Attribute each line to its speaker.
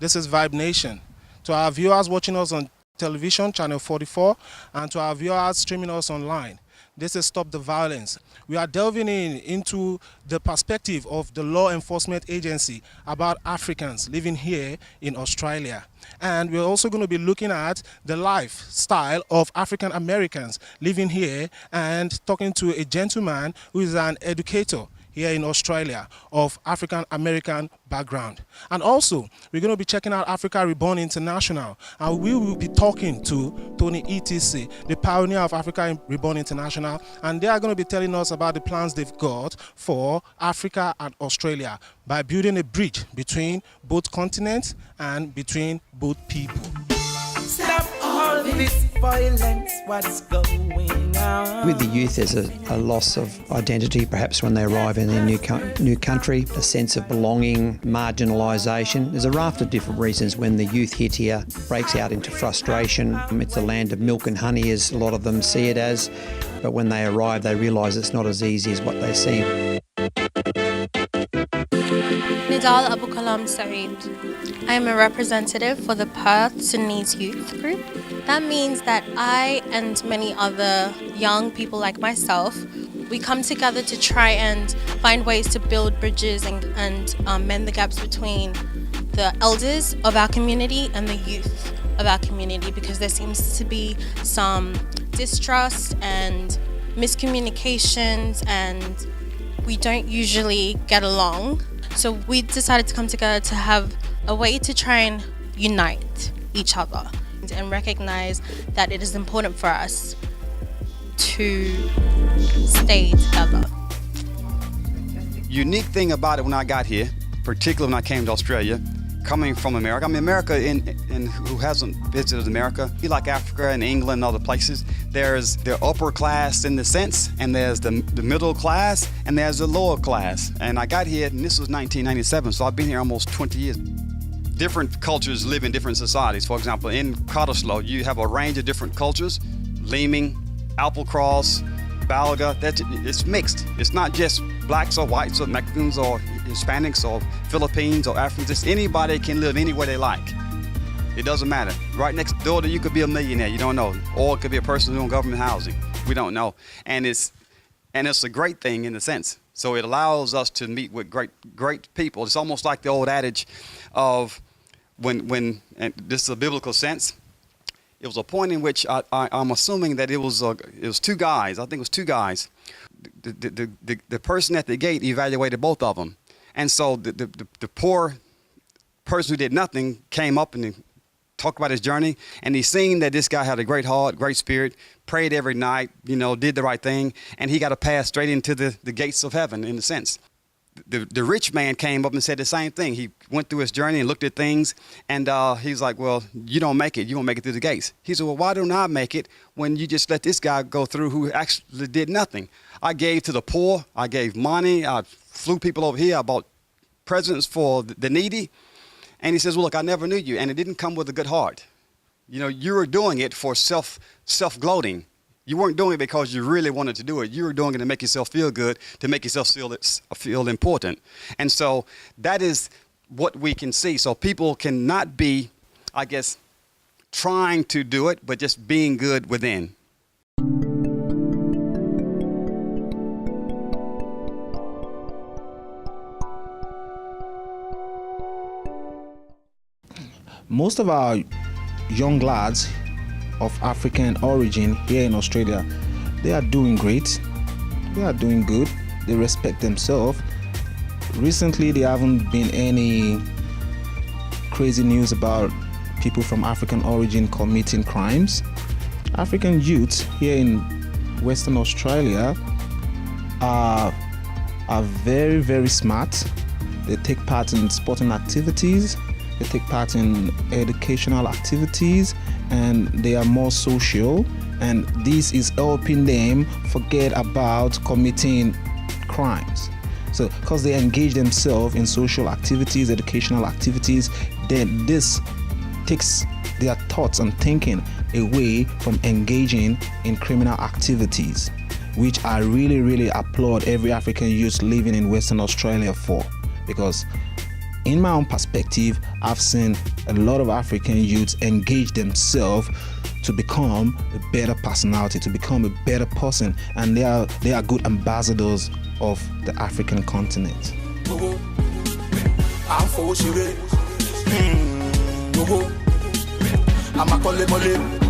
Speaker 1: This is Vibe Nation. To our viewers watching us on television, channel 44, and to our viewers streaming us online, this is Stop the Violence. We are delving into the perspective of the law enforcement agency about Africans living here in Australia. And we're also going to be looking at the lifestyle of African Americans living here and talking to a gentleman who is an educator here in Australia of African American background. And also, we're going to be checking out Africa Reborn International, and we will be talking to Tony ETC, the pioneer of Africa Reborn International, and they are going to be telling us about the plans they've got for Africa and Australia by building a bridge between both continents and between both people.
Speaker 2: Stop all this violence, what's going on?
Speaker 3: With the youth, there's a loss of identity, perhaps when they arrive in their new country, a sense of belonging, marginalisation. There's a raft of different reasons when the youth hit here, breaks out into frustration. It's a land of milk and honey, as a lot of them see it as, but when they arrive, they realise it's not as easy as what they seem.
Speaker 4: Nidal Abu Kalam Saeed. I am a representative for the Perth Sudanese Youth Group. That means that I and many other young people like myself, we come together to try and find ways to build bridges and mend the gaps between the elders of our community and the youth of our community, because there seems to be some distrust and miscommunications and we don't usually get along. So we decided to come together to have a way to try and unite each other and recognize that it is important for us to stay together.
Speaker 5: Unique thing about it when I got here, particularly when I came to Australia, coming from America. I mean, America, and who hasn't visited America, be like Africa and England and other places, there's the upper class in the sense, and there's the middle class, and there's the lower class. And I got here, and this was 1997, so I've been here almost 20 years. Different cultures live in different societies. For example, in Cottesloe, you have a range of different cultures, Leeming, Applecross, Balga, it's mixed. It's not just blacks or whites or Mexicans or Hispanics or Philippines or Africans. It's anybody can live anywhere they like. It doesn't matter. Right next door to you could be a millionaire, you don't know. Or it could be a person doing government housing. We don't know. And it's a great thing in a sense. So it allows us to meet with great people. It's almost like the old adage of when and this is a biblical sense. It was a point in which I'm assuming that it was two guys. I think it was two guys. The person at the gate evaluated both of them. And so the poor person who did nothing came up and talked about his journey, and he seen that this guy had a great heart, great spirit, prayed every night, did the right thing, and he got a pass straight into the gates of heaven in a sense. The rich man came up and said the same thing. He went through his journey and looked at things, and he's like, well, you don't make it. You won't make it through the gates. He said, well, why don't I make it when you just let this guy go through who actually did nothing? I gave to the poor. I gave money. I flew people over here. I bought presents for the needy. And he says, well, look, I never knew you. And it didn't come with a good heart. You were doing it for self-gloating. You weren't doing it because you really wanted to do it. You were doing it to make yourself feel good, to make yourself feel important. And so that is what we can see. So people cannot be, I guess, trying to do it, but just being good within.
Speaker 1: Most of our young lads of African origin here in Australia, they are doing great. They are doing good. They respect themselves. Recently, there haven't been any crazy news about people from African origin committing crimes. African youths here in Western Australia are very, very smart. They take part in sporting activities. They take part in educational activities, and they are more social, and this is helping them forget about committing crimes. So because they engage themselves in social activities, educational activities, then this takes their thoughts and thinking away from engaging in criminal activities, which I really applaud every African youth living in Western Australia for, because in my own perspective, I've seen a lot of African youths engage themselves to become a better personality, to become a better person, and they are good ambassadors of the African continent.
Speaker 2: I'm a